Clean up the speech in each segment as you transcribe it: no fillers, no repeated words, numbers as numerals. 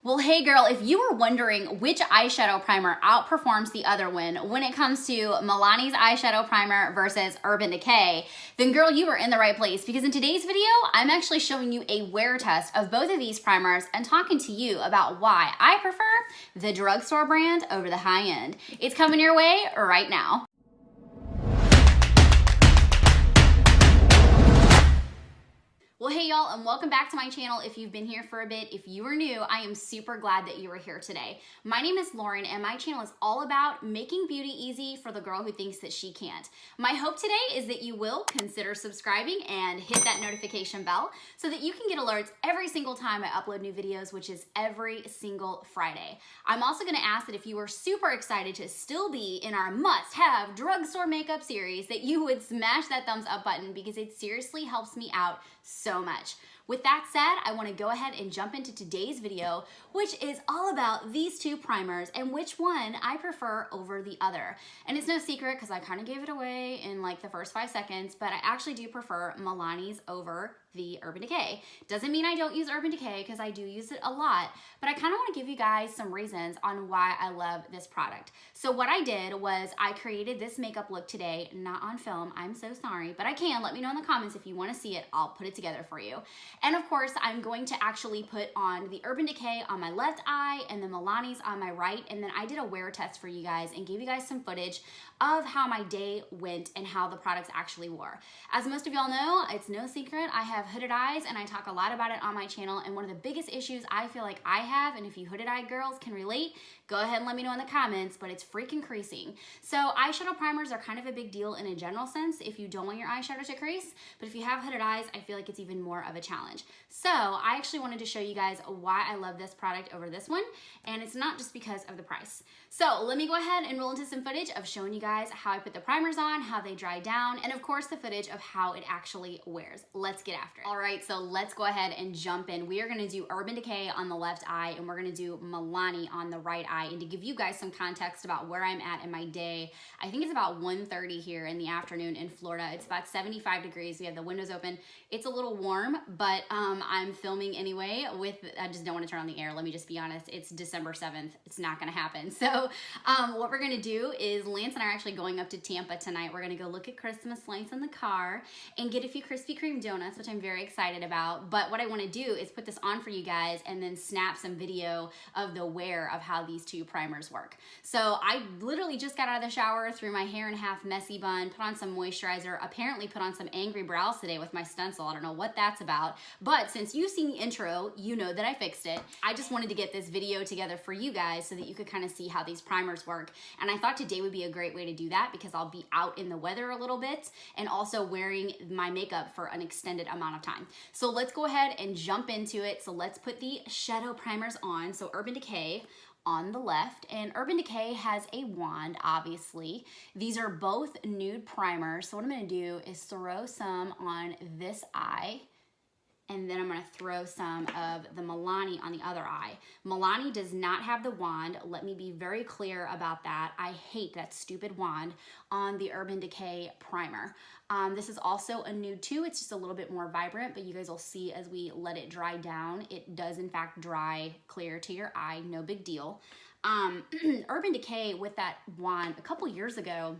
Well, hey girl, if you were wondering which eyeshadow primer outperforms the other one when it comes to Milani's eyeshadow primer versus Urban Decay, then girl, you are in the right place, because in today's video, I'm actually showing you a wear test of both of these primers and talking to you about why I prefer the drugstore brand over the high end. It's coming your way right now. Well, hey y'all, and welcome back to my channel. If you've been here for a bit, if you are new, I am super glad that you are here today. My name is Lauren, and my channel is all about making beauty easy for the girl who thinks that she can't. My hope today is that you will consider subscribing and hit that notification bell so that you can get alerts every single time I upload new videos, which is every single Friday. I'm also gonna ask that if you are super excited to still be in our must-have drugstore makeup series, that you would smash that thumbs up button, because it seriously helps me out so much. With that said, I want to go ahead and jump into today's video, which is all about these two primers and which one I prefer over the other. And it's no secret because I kind of gave it away in like the first 5 seconds, but I actually do prefer Milani's over the Urban Decay. Doesn't mean I don't use Urban Decay, because I do use it a lot, but I kind of want to give you guys some reasons on why I love this product. So what I did was I created this makeup look today, not on film, I'm so sorry, but I can. Let me know in the comments if you want to see it. I'll put it together for you. And of course, I'm going to actually put on the Urban Decay on my left eye and the Milani's on my right, and then I did a wear test for you guys and gave you guys some footage of how my day went and how the products actually wore. As most of y'all know, it's no secret, I have hooded eyes, and I talk a lot about it on my channel, and one of the biggest issues I feel like I have, and if you hooded eye girls can relate, go ahead and let me know in the comments, but it's freaking creasing. So eyeshadow primers are kind of a big deal in a general sense if you don't want your eyeshadow to crease, but if you have hooded eyes, I feel like it's even more of a challenge. So I actually wanted to show you guys why I love this product over this one, and it's not just because of the price. So let me go ahead and roll into some footage of showing you guys how I put the primers on, how they dry down, and of course the footage of how it actually wears. Let's get after it. All right, so let's go ahead and jump in. We are gonna do Urban Decay on the left eye, and we're gonna do Milani on the right eye. And to give you guys some context about where I'm at in my day, I think it's about 1:30 here in the afternoon in Florida. It's about 75 degrees. We have the windows open. It's a little warm, but I'm filming anyway I just don't want to turn on the air. Let me just be honest. It's December 7th. It's not going to happen. So what we're going to do is Lance and I are actually going up to Tampa tonight. We're going to go look at Christmas lights in the car and get a few Krispy Kreme donuts, which I'm very excited about. But what I want to do is put this on for you guys and then snap some video of the wear of how these two primers work. So I literally just got out of the shower, threw my hair in a half messy bun, put on some moisturizer, apparently put on some angry brows today with my stencil. I don't know what that's about, but since you've seen the intro, you know that I fixed it. I just wanted to get this video together for you guys so that you could kind of see how these primers work. And I thought today would be a great way to do that, because I'll be out in the weather a little bit and also wearing my makeup for an extended amount of time. So let's go ahead and jump into it. So let's put the shadow primers on. So Urban Decay on the left, and Urban Decay has a wand, obviously. These are both nude primers. So what I'm gonna do is throw some on this eye, and then I'm gonna throw some of the Milani on the other eye. Milani does not have the wand. Let me be very clear about that. I hate that stupid wand on the Urban Decay primer. This is also a nude too. It's just a little bit more vibrant, but you guys will see as we let it dry down, it does in fact dry clear to your eye, no big deal. Urban Decay with that wand a couple years ago,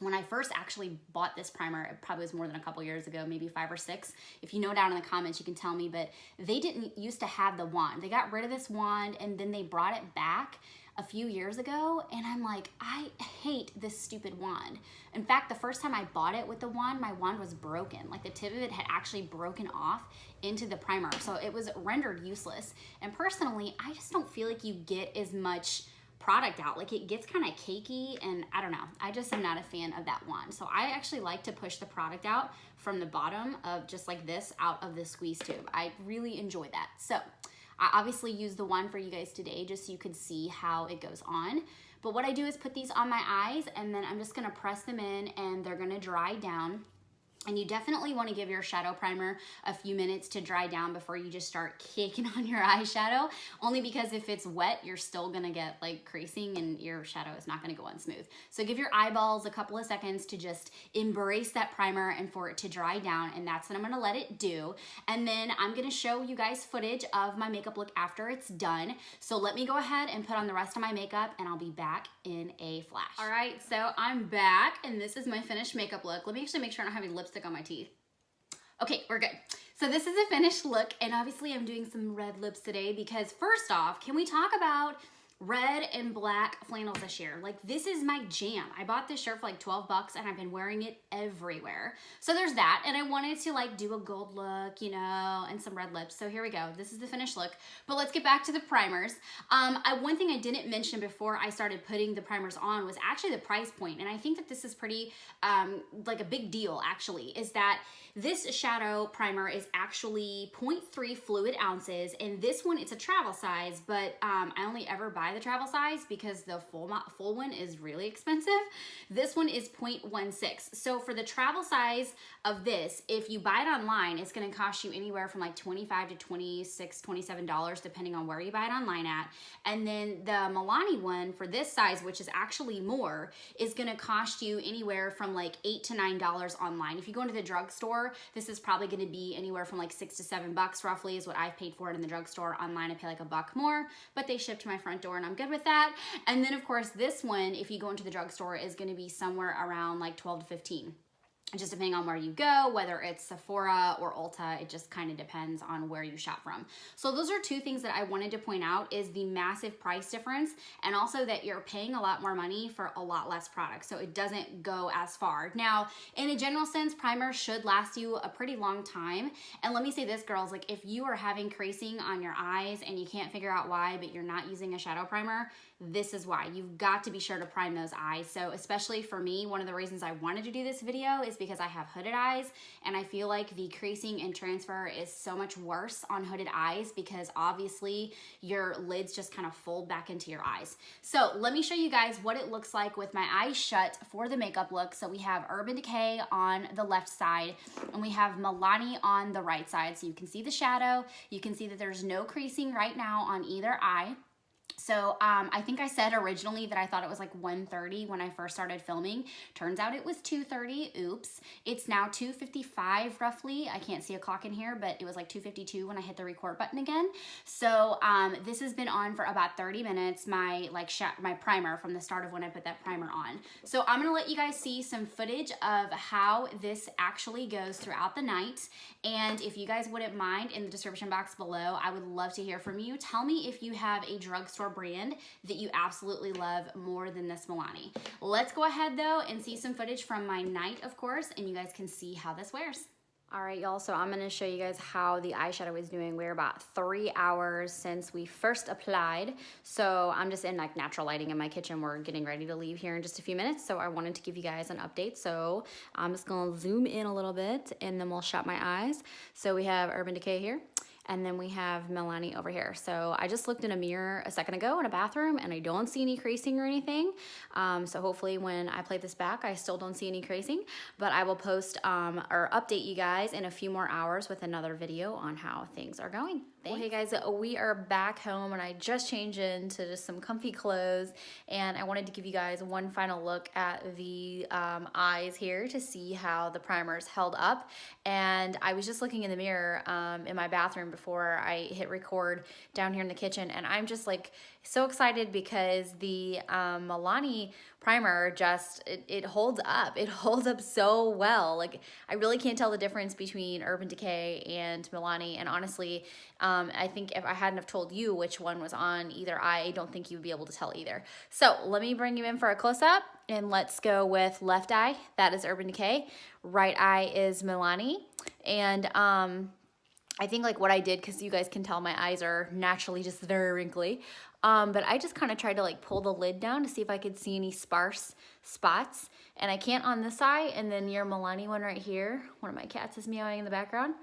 when I first actually bought this primer, it probably was more than a couple years ago, maybe 5 or 6. If you know down in the comments, you can tell me, but they didn't used to have the wand. They got rid of this wand and then they brought it back a few years ago, and I'm like, I hate this stupid wand. In fact, the first time I bought it with the wand, my wand was broken. Like the tip of it had actually broken off into the primer, so it was rendered useless. And personally, I just don't feel like you get as much product out. Like it gets kind of cakey, and I don't know. I just am not a fan of that wand. So I actually like to push the product out from the bottom of just like this out of the squeeze tube. I really enjoy that. So I obviously used the wand for you guys today just so you could see how it goes on. But what I do is put these on my eyes, and then I'm just gonna press them in, and they're gonna dry down. And you definitely want to give your shadow primer a few minutes to dry down before you just start kicking on your eyeshadow. Only because if it's wet, you're still gonna get like creasing and your shadow is not gonna go on smooth. So give your eyeballs a couple of seconds to just embrace that primer and for it to dry down, and that's what I'm gonna let it do. And then I'm gonna show you guys footage of my makeup look after it's done. So let me go ahead and put on the rest of my makeup and I'll be back in a flash. All right, so I'm back and this is my finished makeup look. Let me actually make sure I don't have any lipstick on my teeth. Okay, we're good. So this is a finished look, and obviously I'm doing some red lips today because first off, can we talk about red and black flannels this year? Like, this is my jam. I bought this shirt for like 12 bucks and I've been wearing it everywhere. So there's that, and I wanted to like do a gold look, you know, and some red lips. So here we go. This is the finished look, but let's get back to the primers. One thing I didn't mention before I started putting the primers on was actually the price point, and I think that this is pretty like a big deal actually, is that this shadow primer is actually 0.3 fluid ounces, and this one, it's a travel size, but I only ever buy the travel size because the full one is really expensive. This one is 0.16. So for the travel size of this, if you buy it online, it's gonna cost you anywhere from like $25 to $26, $27, depending on where you buy it online at. And then the Milani one for this size, which is actually more, is gonna cost you anywhere from like $8 to $9 online. If you go into the drugstore, this is probably gonna be anywhere from like $6 to $7 roughly is what I've paid for it in the drugstore. Online, I pay like $1 more, but they ship to my front door and I'm good with that. And then of course this one, if you go into the drugstore, is gonna be somewhere around like 12 to 15. Just depending on where you go, whether it's Sephora or Ulta, it just kind of depends on where you shop from. So those are two things that I wanted to point out, is the massive price difference, and also that you're paying a lot more money for a lot less product, so it doesn't go as far. Now, in a general sense, primers should last you a pretty long time. And let me say this, girls, like if you are having creasing on your eyes and you can't figure out why, but you're not using a shadow primer, this is why. You've got to be sure to prime those eyes. So especially for me, one of the reasons I wanted to do this video is because I have hooded eyes, and I feel like the creasing and transfer is so much worse on hooded eyes because obviously your lids just kind of fold back into your eyes. So let me show you guys what it looks like with my eyes shut for the makeup look. So we have Urban Decay on the left side and we have Milani on the right side. So you can see the shadow. You can see that there's no creasing right now on either eye. So I think I said originally that I thought it was like 1:30 when I first started filming. Turns out it was 2:30. Oops. It's now 2:55 roughly. I can't see a clock in here, but it was like 2:52 when I hit the record button again. So this has been on for about 30 minutes, my primer from the start of when I put that primer on. So I'm gonna let you guys see some footage of how this actually goes throughout the night. And if you guys wouldn't mind, in the description box below, I would love to hear from you. Tell me if you have a drugstore brand that you absolutely love more than this Milani. Let's go ahead though and see some footage from my night, of course, and you guys can see how this wears. All right, y'all, so I'm gonna show you guys how the eyeshadow is doing. We're about 3 hours since we first applied. So I'm just in like natural lighting in my kitchen. We're getting ready to leave here in just a few minutes. So I wanted to give you guys an update. So I'm just gonna zoom in a little bit and then we'll shut my eyes. So we have Urban Decay here. And then we have Milani over here. So I just looked in a mirror a second ago in a bathroom and I don't see any creasing or anything. So hopefully when I play this back, I still don't see any creasing, but I will post or update you guys in a few more hours with another video on how things are going. Well, hey guys, we are back home and I just changed into just some comfy clothes, and I wanted to give you guys one final look at the eyes here to see how the primers held up. And I was just looking in the mirror in my bathroom before I hit record down here in the kitchen, and I'm just like so excited because the Milani primer just, it holds up. It holds up so well. Like, I really can't tell the difference between Urban Decay and Milani, and honestly, I think if I hadn't have told you which one was on either eye, I don't think you would be able to tell either. So let me bring you in for a close-up, and let's go with left eye. That is Urban Decay. Right eye is Milani. And I think like what I did, because you guys can tell my eyes are naturally just very wrinkly, but I just kind of tried to like pull the lid down to see if I could see any sparse spots, and I can't on this eye. And then your Milani one right here, one of my cats is meowing in the background.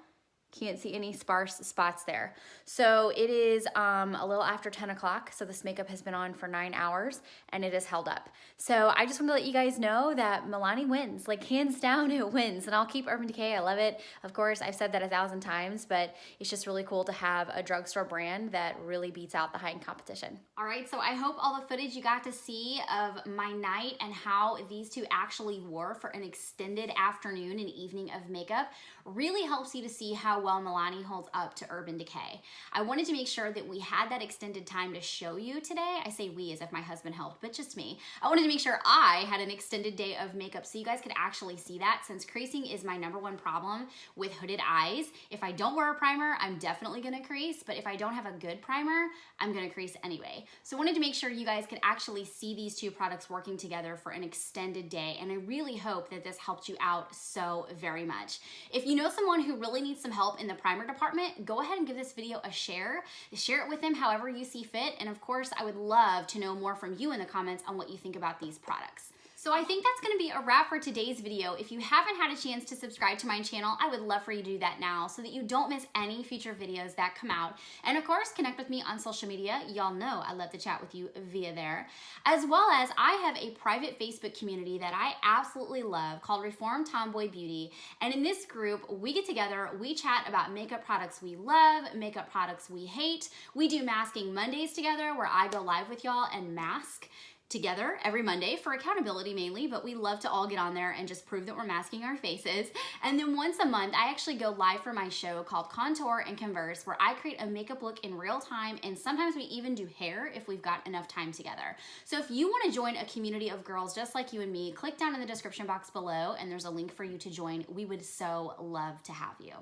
Can't see any sparse spots there. So it is a little after 10 o'clock. So this makeup has been on for 9 hours and it is held up. So I just want to let you guys know that Milani wins, like hands down it wins. And I'll keep Urban Decay, I love it. Of course, I've said that 1,000 times, but it's just really cool to have a drugstore brand that really beats out the high-end competition. All right, so I hope all the footage you got to see of my night and how these two actually wore for an extended afternoon and evening of makeup really helps you to see how well Milani holds up to Urban Decay. I wanted to make sure that we had that extended time to show you today. I say we as if my husband helped, but just me. I wanted to make sure I had an extended day of makeup so you guys could actually see that, since creasing is my #1 problem with hooded eyes. If I don't wear a primer, I'm definitely gonna crease, but if I don't have a good primer, I'm gonna crease anyway. So I wanted to make sure you guys could actually see these two products working together for an extended day, and I really hope that this helped you out so very much. If you know someone who really needs some help in the primer department, go ahead and give this video a share. Share it with them however you see fit, and of course, I would love to know more from you in the comments on what you think about these products. So I think that's gonna be a wrap for today's video. If you haven't had a chance to subscribe to my channel, I would love for you to do that now so that you don't miss any future videos that come out. And of course, connect with me on social media. Y'all know I love to chat with you via there. As well as I have a private Facebook community that I absolutely love called Reformed Tomboy Beauty. And in this group, we get together, we chat about makeup products we love, makeup products we hate. We do Masking Mondays together where I go live with y'all and mask together every Monday for accountability mainly, but we love to all get on there and just prove that we're masking our faces. And then once a month, I actually go live for my show called Contour and Converse, where I create a makeup look in real time, and sometimes we even do hair if we've got enough time together. So if you want to join a community of girls just like you and me, click down in the description box below and there's a link for you to join. We would so love to have you.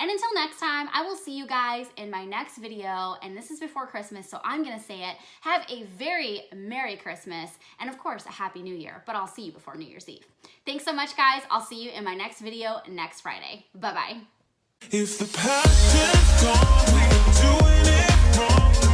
And until next time, I will see you guys in my next video, and this is before Christmas, so I'm gonna say it. Have a very Merry Christmas, and of course, a Happy New Year, but I'll see you before New Year's Eve. Thanks so much, guys. I'll see you in my next video next Friday. Bye-bye. If the past is gone, we're doing it wrong.